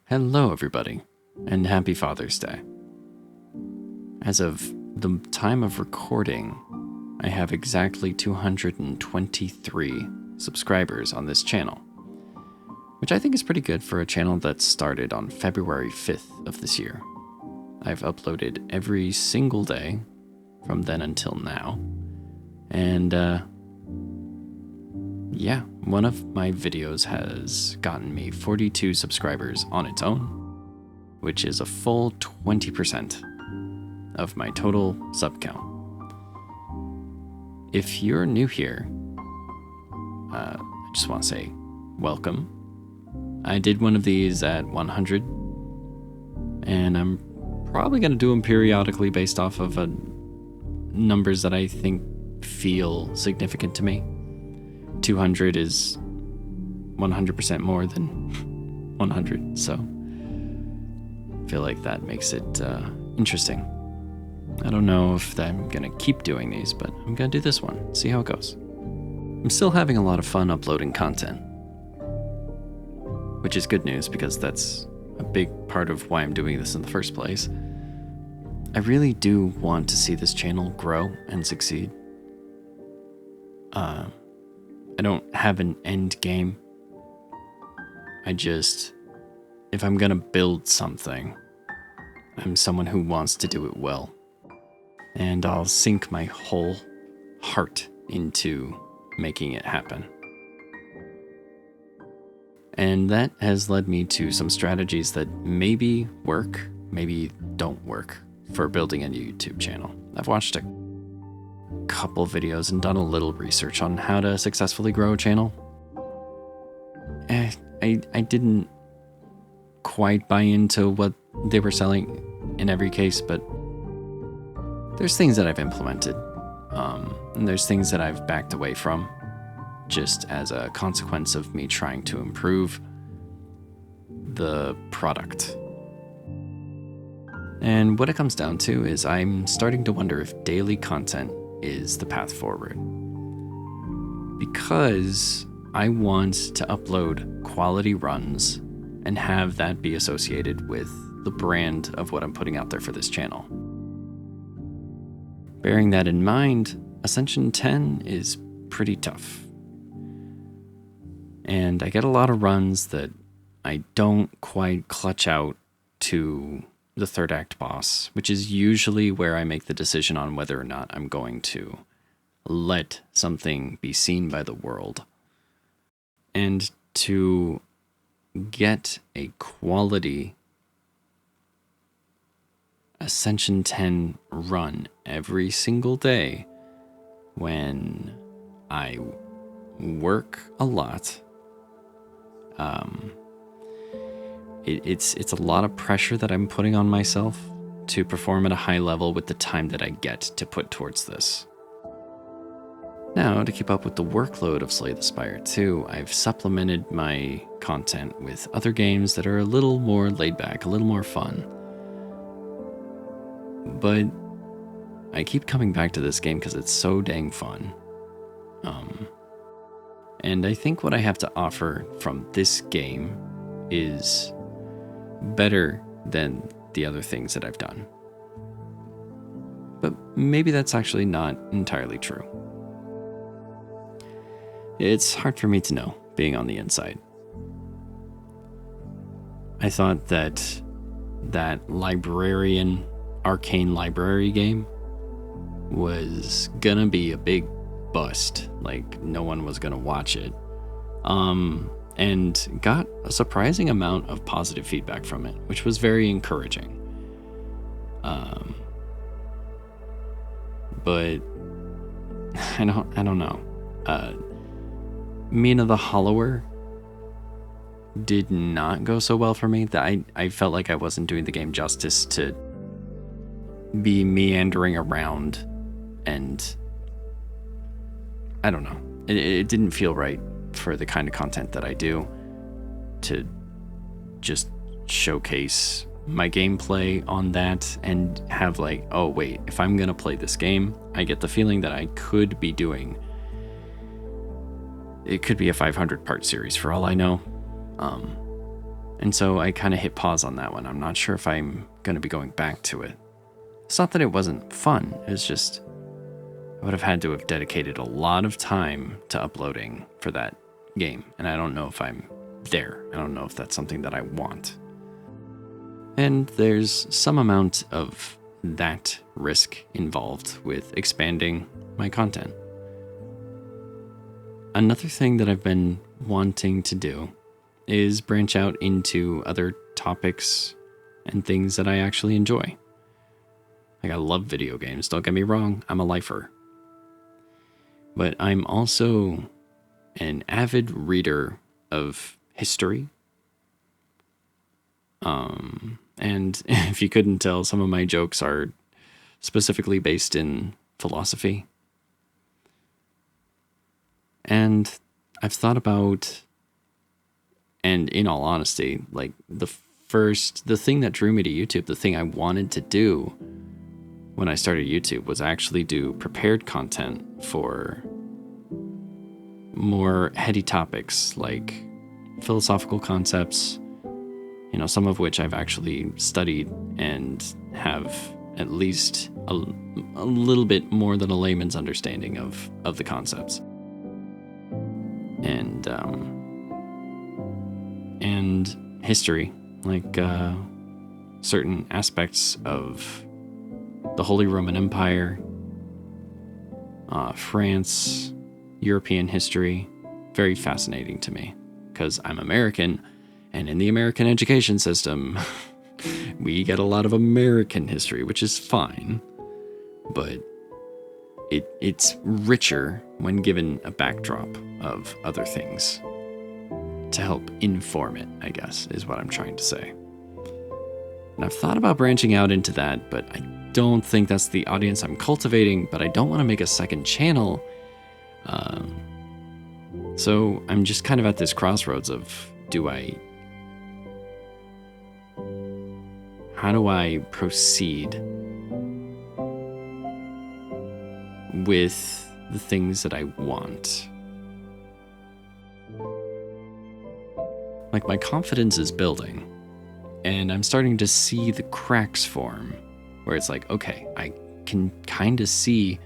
Hello everybody, and happy Father's Day. As of the time of recording, I have exactly 223 subscribers on this channel, which I think is pretty good for a channel that started on February 5th of this year. I've uploaded every single day from then until now, and yeah, one of my videos has gotten me 42 subscribers on its own, which is a full 20% of my total sub count. If you're new here, I just want to say welcome. I did one of these at 100, and I'm probably going to do them periodically based off of numbers that I think feel significant to me. 200 is 100% more than 100, so I feel like that makes it interesting. I don't know if I'm gonna keep doing these, but I'm gonna do this one, see how it goes. I'm still having a lot of fun uploading content, which is good news because that's a big part of why I'm doing this in the first place. I really do want to see this channel grow and succeed. I don't have an end game. If I'm gonna build something, I'm someone who wants to do it well. And I'll sink my whole heart into making it happen. And that has led me to some strategies that maybe work, maybe don't work for building a YouTube channel. I've watched a couple videos and done a little research on how to successfully grow a channel. I didn't quite buy into what they were selling in every case, but there's things that I've implemented, and there's things that I've backed away from just as a consequence of me trying to improve the product. And what it comes down to is I'm starting to wonder if daily content is the path forward, because I want to upload quality runs and have that be associated with the brand of what I'm putting out there for this channel. Bearing that in mind, Ascension 10 is pretty tough, and I get a lot of runs that I don't quite clutch out to the third act boss, which is usually where I make the decision on whether or not I'm going to let something be seen by the world. And to get a quality Ascension 10 run every single day when I work a lot, it's a lot of pressure that I'm putting on myself to perform at a high level with the time that I get to put towards this. Now, to keep up with the workload of Slay the Spire 2, I've supplemented my content with other games that are a little more laid back, a little more fun. But I keep coming back to this game because it's so dang fun. And I think what I have to offer from this game is better than the other things that I've done. But maybe that's actually not entirely true. It's hard for me to know, being on the inside. I thought that librarian arcane library game was gonna be a big bust, like no one was gonna watch it. And got a surprising amount of positive feedback from it, which was very encouraging. But I don't know. Mina the Hollower did not go so well for me. That I felt like I wasn't doing the game justice to be meandering around, and I don't know. It didn't feel right for the kind of content that I do to just showcase my gameplay on that and have like, oh wait, if I'm gonna play this game, I get the feeling that I could be doing, it could be a 500 part series for all I know. And so I kind of hit pause on that one. I'm not sure if I'm going to be going back to it. It's not that it wasn't fun. It's just I would have had to have dedicated a lot of time to uploading for that game. And I don't know if I'm there. I don't know if that's something that I want. And there's some amount of that risk involved with expanding my content. Another thing that I've been wanting to do is branch out into other topics and things that I actually enjoy. Like, I love video games, don't get me wrong, I'm a lifer. But I'm also an avid reader of history. And if you couldn't tell, some of my jokes are specifically based in philosophy. And I've thought about, and in all honesty, like the thing that drew me to YouTube, the thing I wanted to do when I started YouTube was actually do prepared content for more heady topics like philosophical concepts, you know, some of which I've actually studied and have at least a little bit more than a layman's understanding of the concepts. And history, like certain aspects of the Holy Roman Empire, France, European history, very fascinating to me because I'm American, and in the American education system, we get a lot of American history, which is fine, but it's richer when given a backdrop of other things to help inform it, I guess, is what I'm trying to say. And I've thought about branching out into that, but I don't think that's the audience I'm cultivating, but I don't want to make a second channel. So I'm just kind of at this crossroads of, how do I proceed with the things that I want? Like, my confidence is building, and I'm starting to see the cracks form, where it's like, okay, I can kind of see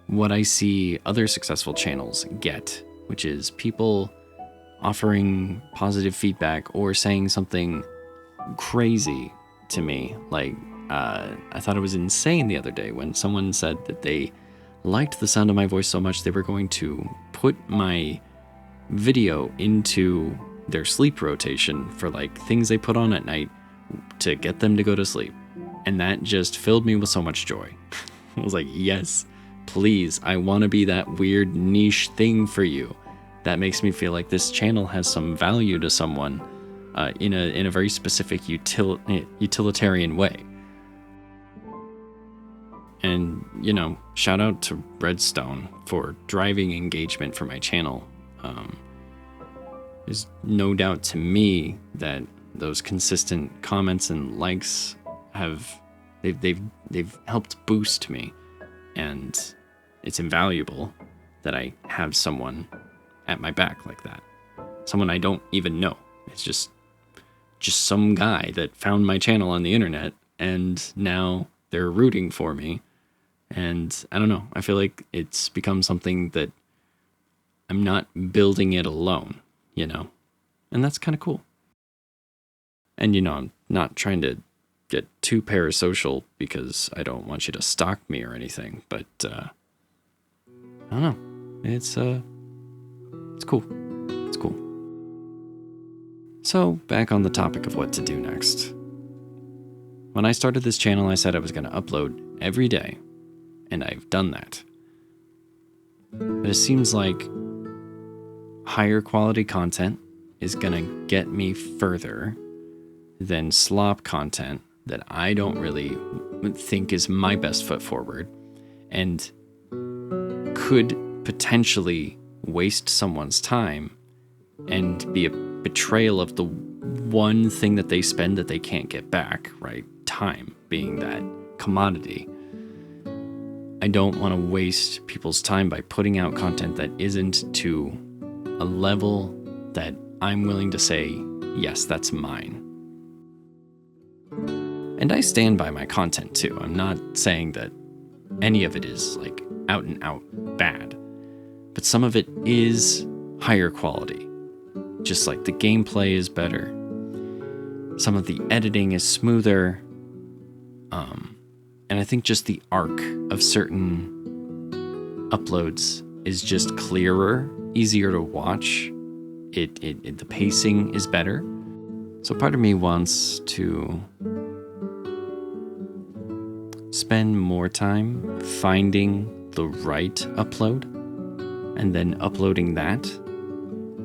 what I see other successful channels get, which is people offering positive feedback or saying something crazy to me. Like, I thought it was insane the other day when someone said that they liked the sound of my voice so much they were going to put my video into their sleep rotation for like things they put on at night to get them to go to sleep. And that just filled me with so much joy. I was like, yes, please, I want to be that weird niche thing for you. That makes me feel like this channel has some value to someone in a very specific utilitarian way. And, you know, shout out to Redstone for driving engagement for my channel. There's no doubt to me that those consistent comments and likes they've helped boost me, and it's invaluable that I have someone at my back like that. Someone I don't even know. It's just some guy that found my channel on the internet, and now they're rooting for me. And I don't know, I feel like it's become something that I'm not building it alone, you know? And that's kind of cool. And, you know, I'm not trying to get too parasocial because I don't want you to stalk me or anything, but I don't know. It's cool. It's cool. So, back on the topic of what to do next. When I started this channel, I said I was going to upload every day, and I've done that. But it seems like higher quality content is going to get me further than slop content that I don't really think is my best foot forward and could potentially waste someone's time and be a betrayal of the one thing that they spend that they can't get back, right? Time being that commodity. I don't want to waste people's time by putting out content that isn't to a level that I'm willing to say yes, that's mine. And I stand by my content too. I'm not saying that any of it is like out and out bad, but some of it is higher quality. Just like the gameplay is better. Some of the editing is smoother. And I think just the arc of certain uploads is just clearer, easier to watch. The pacing is better. So part of me wants to spend more time finding the right upload and then uploading that,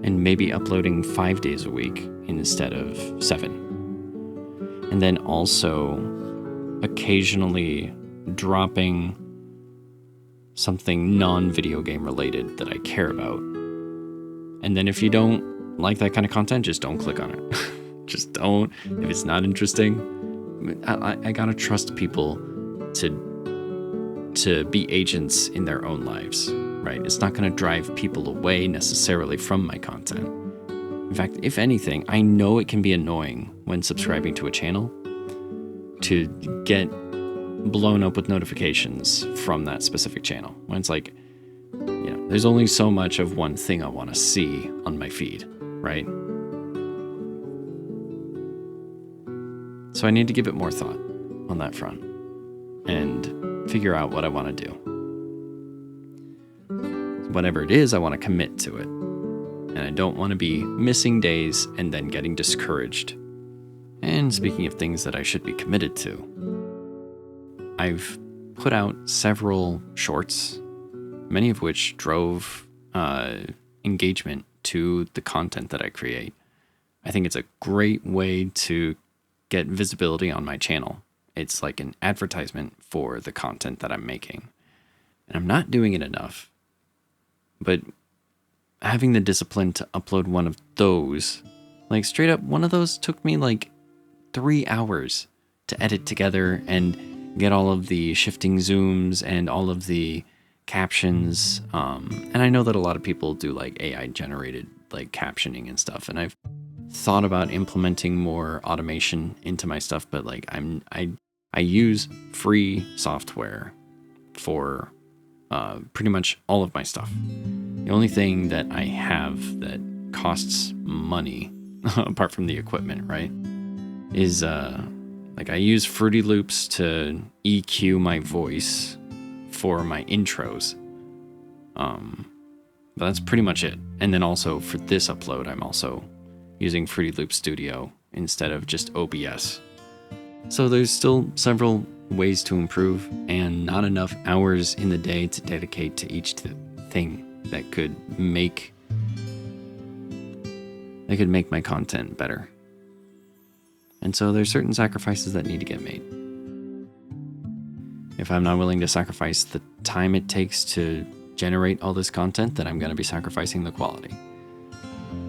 and maybe uploading 5 days a week instead of 7. And then also occasionally dropping something non-video game related that I care about. And then if you don't like that kind of content, just don't click on it. Just don't. If it's not interesting, I gotta trust people to be agents in their own lives, right? It's not gonna drive people away necessarily from my content. In fact, if anything, I know it can be annoying when subscribing to a channel to get blown up with notifications from that specific channel. When it's like, there's only so much of one thing I want to see on my feed, right? So I need to give it more thought on that front and figure out what I want to do. Whatever it is, I want to commit to it. And I don't want to be missing days and then getting discouraged. And speaking of things that I should be committed to, I've put out several shorts, many of which drove engagement to the content that I create. I think it's a great way to get visibility on my channel. It's like an advertisement for the content that I'm making. And I'm not doing it enough. But having the discipline to upload one of those, like straight up, one of those took me like 3 hours to edit together and get all of the shifting zooms and all of the captions. And I know that a lot of people do like AI generated like captioning and stuff. And I've thought about implementing more automation into my stuff, but like I use free software for pretty much all of my stuff. The only thing that I have that costs money, apart from the equipment, right, is like I use Fruity Loops to EQ my voice for my intros. But that's pretty much it. And then also for this upload, I'm also using Fruity Loop Studio instead of just OBS. So there's still several ways to improve and not enough hours in the day to dedicate to each thing that could make my content better. And so there's certain sacrifices that need to get made. If I'm not willing to sacrifice the time it takes to generate all this content, then I'm going to be sacrificing the quality.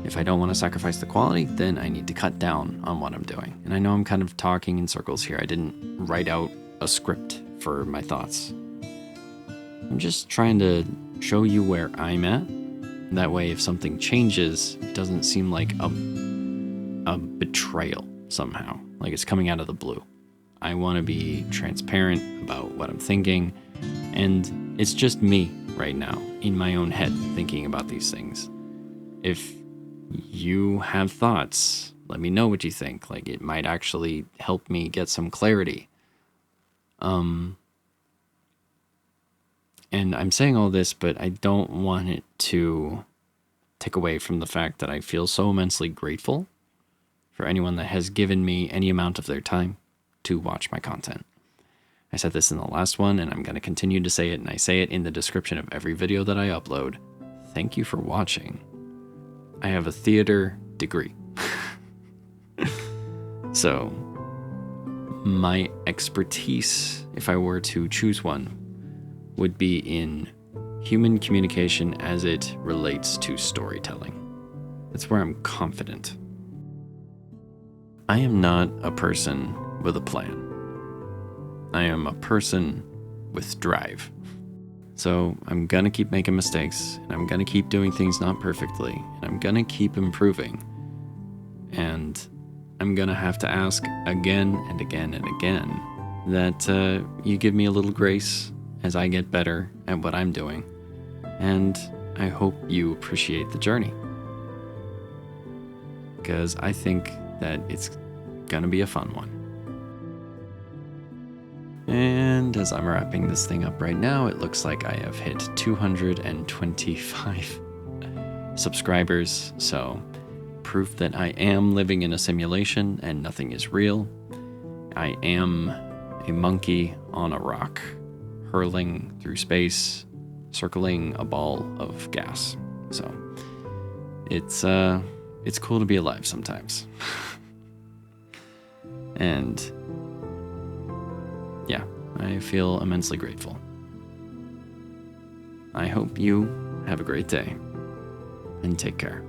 If I don't want to sacrifice the quality, then I need to cut down on what I'm doing. And I know I'm kind of talking in circles here. I didn't write out a script for my thoughts. I'm just trying to show you where I'm at. That way, if something changes, it doesn't seem like a betrayal somehow, like it's coming out of the blue. I want to be transparent about what I'm thinking, and it's just me right now in my own head thinking about these things. If you have thoughts, let me know what you think. Like, it might actually help me get some clarity. And I'm saying all this, but I don't want it to take away from the fact that I feel so immensely grateful for anyone that has given me any amount of their time to watch my content. I said this in the last one, and I'm going to continue to say it, and I say it in the description of every video that I upload. Thank you for watching. I have a theater degree. So, my expertise, if I were to choose one, would be in human communication as it relates to storytelling. That's where I'm confident. I am not a person with a plan. I am a person with drive. So I'm gonna keep making mistakes, and I'm gonna keep doing things not perfectly, and I'm gonna keep improving. And I'm gonna have to ask again and again and again that you give me a little grace as I get better at what I'm doing. And I hope you appreciate the journey, because I think that it's gonna be a fun one. And as I'm wrapping this thing up right now, it looks like I have hit 225 subscribers, so proof that I am living in a simulation and nothing is real. I am a monkey on a rock, hurling through space, circling a ball of gas. So it's cool to be alive sometimes. And yeah, I feel immensely grateful. I hope you have a great day and take care.